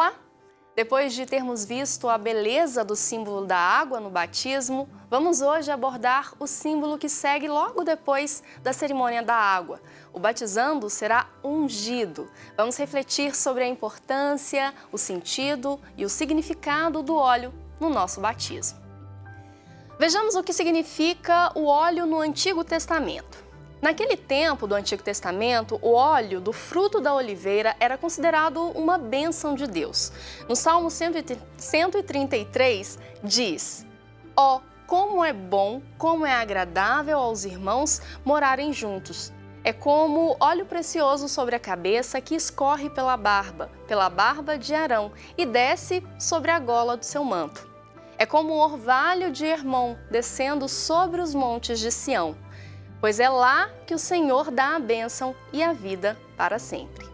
Olá! Depois de termos visto a beleza do símbolo da água no batismo, vamos hoje abordar o símbolo que segue logo depois da cerimônia da água. O batizando será ungido. Vamos refletir sobre a importância, o sentido e o significado do óleo no nosso batismo. Vejamos o que significa o óleo no Antigo Testamento. Naquele tempo do Antigo Testamento, o óleo do fruto da oliveira era considerado uma bênção de Deus. No Salmo 133 diz: "Ó, como é bom, como é agradável aos irmãos morarem juntos. É como óleo precioso sobre a cabeça que escorre pela barba de Arão e desce sobre a gola do seu manto. É como o orvalho de Hermon descendo sobre os montes de Sião. Pois é lá que o Senhor dá a bênção e a vida para sempre."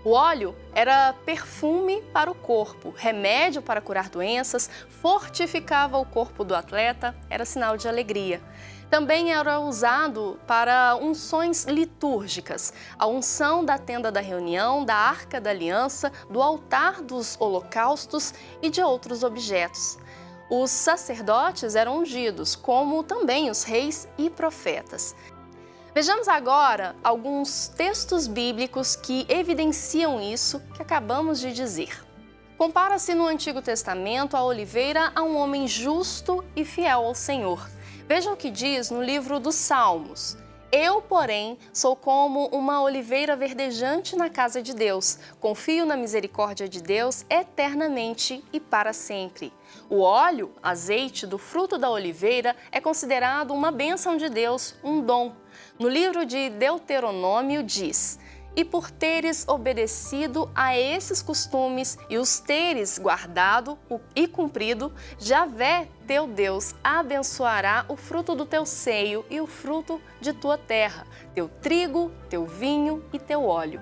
O óleo era perfume para o corpo, remédio para curar doenças, fortificava o corpo do atleta, era sinal de alegria. Também era usado para unções litúrgicas, a unção da tenda da reunião, da arca da aliança, do altar dos holocaustos e de outros objetos. Os sacerdotes eram ungidos, como também os reis e profetas. Vejamos agora alguns textos bíblicos que evidenciam isso que acabamos de dizer. Compara-se no Antigo Testamento a oliveira a um homem justo e fiel ao Senhor. Veja o que diz no livro dos Salmos. "Eu, porém, sou como uma oliveira verdejante na casa de Deus. Confio na misericórdia de Deus eternamente e para sempre." O óleo, azeite do fruto da oliveira, é considerado uma bênção de Deus, um dom. No livro de Deuteronômio diz: "E por teres obedecido a esses costumes e os teres guardado e cumprido, Javé, teu Deus, abençoará o fruto do teu seio e o fruto de tua terra, teu trigo, teu vinho e teu óleo."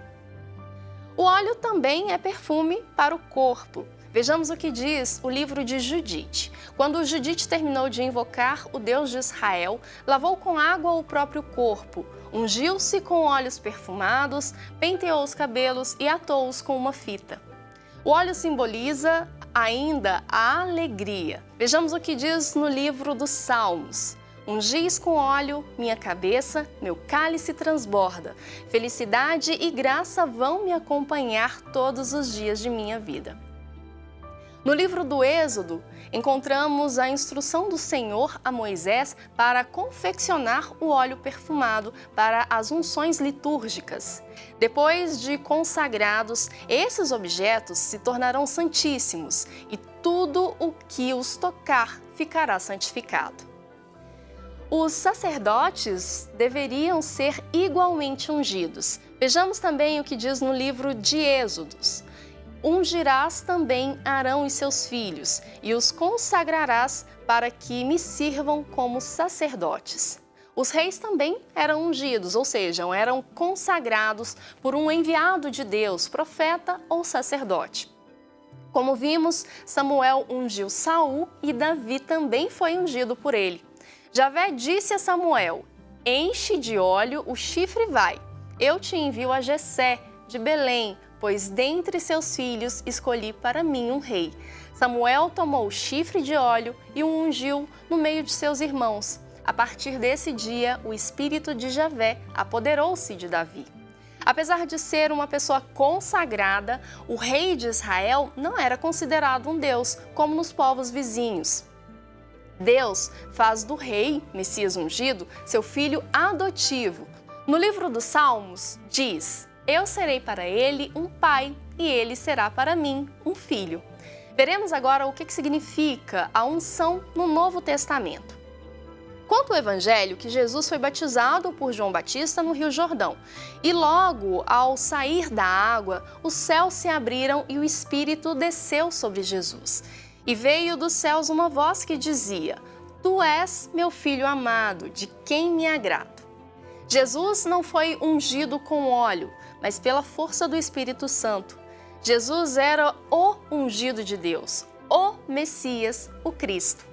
O óleo também é perfume para o corpo. Vejamos o que diz o livro de Judite. Quando Judite terminou de invocar o Deus de Israel, lavou com água o próprio corpo, ungiu-se com óleos perfumados, penteou os cabelos e atou-os com uma fita. O óleo simboliza ainda a alegria. Vejamos o que diz no livro dos Salmos. "Ungis com óleo minha cabeça, meu cálice transborda. Felicidade e graça vão me acompanhar todos os dias de minha vida." No livro do Êxodo, encontramos a instrução do Senhor a Moisés para confeccionar o óleo perfumado para as unções litúrgicas. Depois de consagrados, esses objetos se tornarão santíssimos e tudo o que os tocar ficará santificado. Os sacerdotes deveriam ser igualmente ungidos. Vejamos também o que diz no livro de Êxodos. "Ungirás também Arão e seus filhos, e os consagrarás para que me sirvam como sacerdotes." Os reis também eram ungidos, ou seja, eram consagrados por um enviado de Deus, profeta ou sacerdote. Como vimos, Samuel ungiu Saul e Davi também foi ungido por ele. Javé disse a Samuel: "Enche de óleo o chifre e vai. Eu te envio a Jessé, de Belém, pois dentre seus filhos escolhi para mim um rei." Samuel tomou o chifre de óleo e o ungiu no meio de seus irmãos. A partir desse dia, o espírito de Javé apoderou-se de Davi. Apesar de ser uma pessoa consagrada, o rei de Israel não era considerado um deus, como nos povos vizinhos. Deus faz do rei, Messias ungido, seu filho adotivo. No livro dos Salmos diz: "Eu serei para ele um pai e ele será para mim um filho." Veremos agora o que significa a unção no Novo Testamento. Conta o Evangelho que Jesus foi batizado por João Batista no Rio Jordão. E logo, ao sair da água, os céus se abriram e o Espírito desceu sobre Jesus. E veio dos céus uma voz que dizia: "Tu és meu filho amado, de quem me agrado." Jesus não foi ungido com óleo, mas pela força do Espírito Santo. Jesus era o ungido de Deus, o Messias, o Cristo.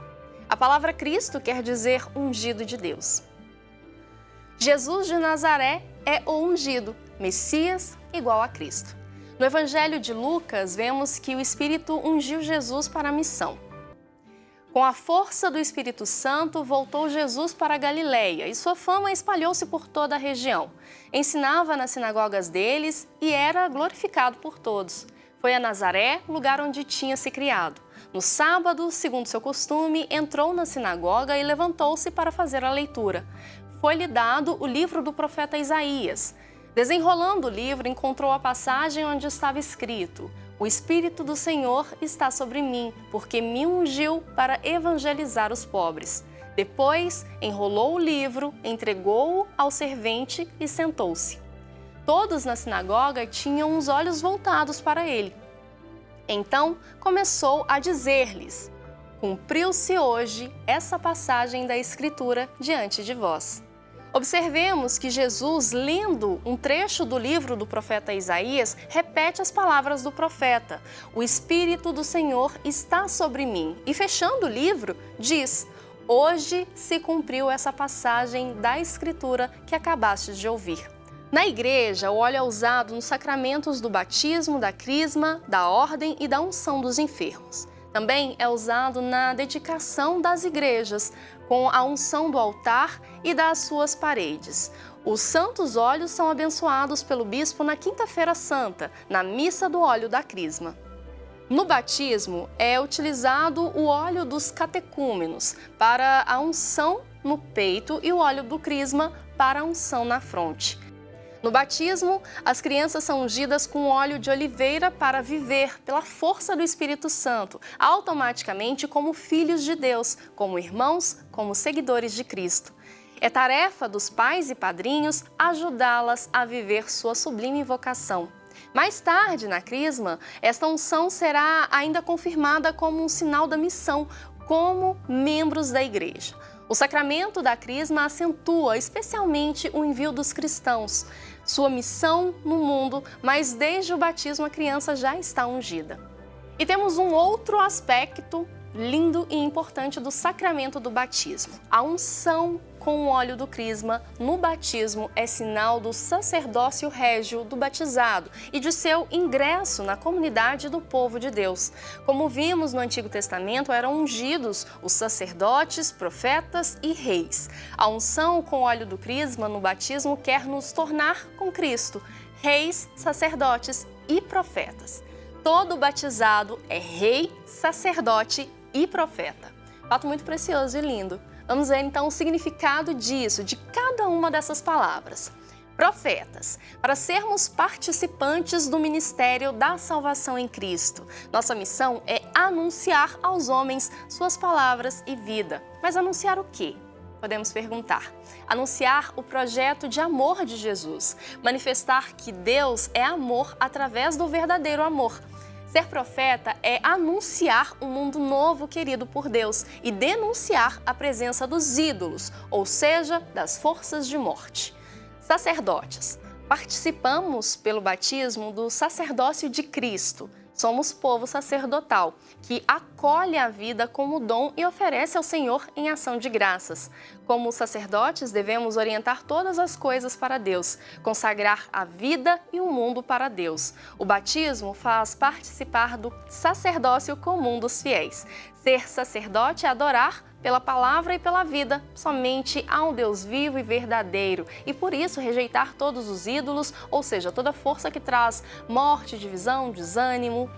A palavra Cristo quer dizer ungido de Deus. Jesus de Nazaré é o ungido, Messias igual a Cristo. No Evangelho de Lucas, vemos que o Espírito ungiu Jesus para a missão. Com a força do Espírito Santo, voltou Jesus para a Galileia e sua fama espalhou-se por toda a região. Ensinava nas sinagogas deles e era glorificado por todos. Foi a Nazaré, lugar onde tinha se criado. No sábado, segundo seu costume, entrou na sinagoga e levantou-se para fazer a leitura. Foi-lhe dado o livro do profeta Isaías. Desenrolando o livro, encontrou a passagem onde estava escrito: "O Espírito do Senhor está sobre mim, porque me ungiu para evangelizar os pobres." Depois, enrolou o livro, entregou-o ao servente e sentou-se. Todos na sinagoga tinham os olhos voltados para ele. Então, começou a dizer-lhes: "Cumpriu-se hoje essa passagem da Escritura diante de vós." Observemos que Jesus, lendo um trecho do livro do profeta Isaías, repete as palavras do profeta: "O Espírito do Senhor está sobre mim." E fechando o livro, diz: "Hoje se cumpriu essa passagem da Escritura que acabastes de ouvir." Na igreja, o óleo é usado nos sacramentos do batismo, da crisma, da ordem e da unção dos enfermos. Também é usado na dedicação das igrejas, com a unção do altar e das suas paredes. Os santos óleos são abençoados pelo bispo na Quinta-feira Santa, na missa do óleo da crisma. No batismo, é utilizado o óleo dos catecúmenos para a unção no peito e o óleo do crisma para a unção na fronte. No batismo, as crianças são ungidas com óleo de oliveira para viver pela força do Espírito Santo, automaticamente como filhos de Deus, como irmãos, como seguidores de Cristo. É tarefa dos pais e padrinhos ajudá-las a viver sua sublime vocação. Mais tarde, na crisma, esta unção será ainda confirmada como um sinal da missão, como membros da igreja. O sacramento da crisma acentua especialmente o envio dos cristãos, sua missão no mundo, mas desde o batismo a criança já está ungida. E temos um outro aspecto lindo e importante do sacramento do batismo. A unção com o óleo do crisma no batismo é sinal do sacerdócio régio do batizado e de seu ingresso na comunidade do povo de Deus. Como vimos no Antigo Testamento, eram ungidos os sacerdotes, profetas e reis. A unção com o óleo do crisma no batismo quer nos tornar com Cristo, reis, sacerdotes e profetas. Todo batizado é rei, sacerdote e profeta. Fato muito precioso e lindo. Vamos ver então o significado disso, de cada uma dessas palavras. Profetas, para sermos participantes do ministério da salvação em Cristo. Nossa missão é anunciar aos homens suas palavras e vida. Mas anunciar o quê? Podemos perguntar. Anunciar o projeto de amor de Jesus. Manifestar que Deus é amor através do verdadeiro amor. Ser profeta é anunciar um mundo novo querido por Deus e denunciar a presença dos ídolos, ou seja, das forças de morte. Sacerdotes. Participamos pelo batismo do sacerdócio de Cristo. Somos povo sacerdotal, que acolhe a vida como dom e oferece ao Senhor em ação de graças. Como sacerdotes, devemos orientar todas as coisas para Deus, consagrar a vida e o mundo para Deus. O batismo faz participar do sacerdócio comum dos fiéis. Ser sacerdote é adorar pela palavra e pela vida, somente a um Deus vivo e verdadeiro, e por isso rejeitar todos os ídolos, ou seja, toda força que traz morte, divisão, desânimo.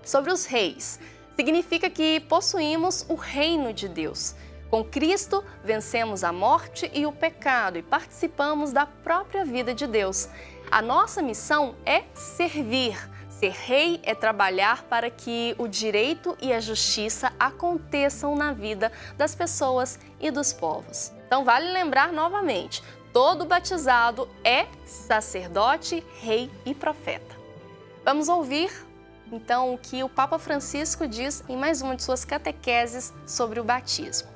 Sobre os reis, significa que possuímos o reino de Deus. Com Cristo, vencemos a morte e o pecado e participamos da própria vida de Deus. A nossa missão é servir. Ser rei é trabalhar para que o direito e a justiça aconteçam na vida das pessoas e dos povos. Então vale lembrar novamente, todo batizado é sacerdote, rei e profeta. Vamos ouvir então o que o Papa Francisco diz em mais uma de suas catequeses sobre o batismo.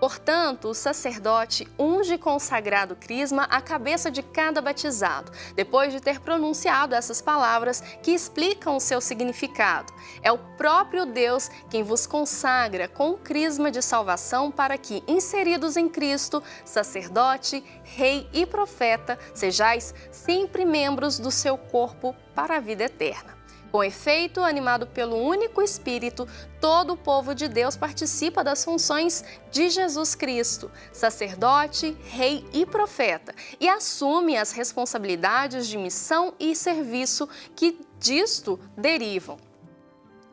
Portanto, o sacerdote unge com o sagrado crisma a cabeça de cada batizado, depois de ter pronunciado essas palavras que explicam o seu significado. É o próprio Deus quem vos consagra com o crisma de salvação para que, inseridos em Cristo, sacerdote, rei e profeta, sejais sempre membros do seu corpo para a vida eterna. Com efeito, animado pelo único Espírito, todo o povo de Deus participa das funções de Jesus Cristo, sacerdote, rei e profeta, e assume as responsabilidades de missão e serviço que disto derivam.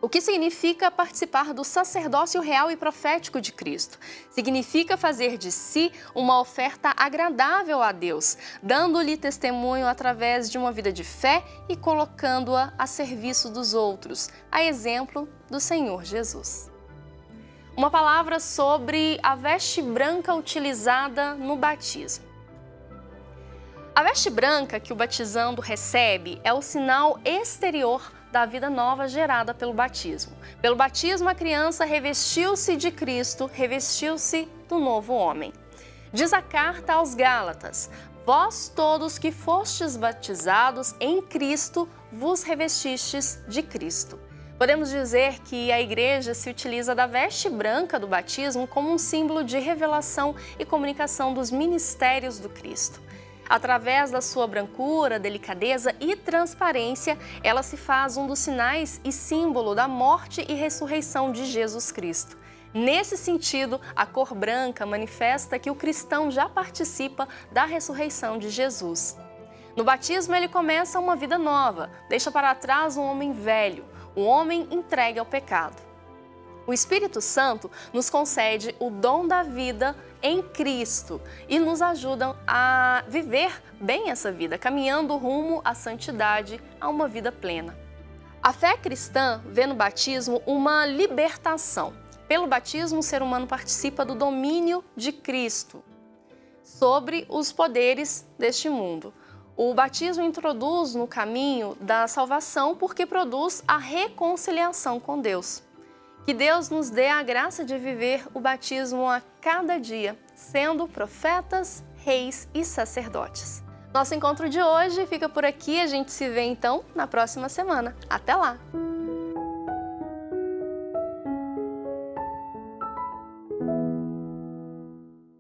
O que significa participar do sacerdócio real e profético de Cristo? Significa fazer de si uma oferta agradável a Deus, dando-lhe testemunho através de uma vida de fé e colocando-a a serviço dos outros, a exemplo do Senhor Jesus. Uma palavra sobre a veste branca utilizada no batismo. A veste branca que o batizando recebe é o sinal exterior da vida nova gerada pelo batismo. Pelo batismo, a criança revestiu-se de Cristo, revestiu-se do novo homem. Diz a carta aos Gálatas: vós todos que fostes batizados em Cristo, vos revestistes de Cristo. Podemos dizer que a igreja se utiliza da veste branca do batismo como um símbolo de revelação e comunicação dos ministérios do Cristo. Através da sua brancura, delicadeza e transparência, ela se faz um dos sinais e símbolo da morte e ressurreição de Jesus Cristo. Nesse sentido, a cor branca manifesta que o cristão já participa da ressurreição de Jesus. No batismo, ele começa uma vida nova, deixa para trás um homem velho, um homem entregue ao pecado. O Espírito Santo nos concede o dom da vida em Cristo e nos ajuda a viver bem essa vida, caminhando rumo à santidade, a uma vida plena. A fé cristã vê no batismo uma libertação. Pelo batismo, o ser humano participa do domínio de Cristo sobre os poderes deste mundo. O batismo introduz no caminho da salvação porque produz a reconciliação com Deus. Que Deus nos dê a graça de viver o batismo a cada dia, sendo profetas, reis e sacerdotes. Nosso encontro de hoje fica por aqui, a gente se vê então na próxima semana. Até lá!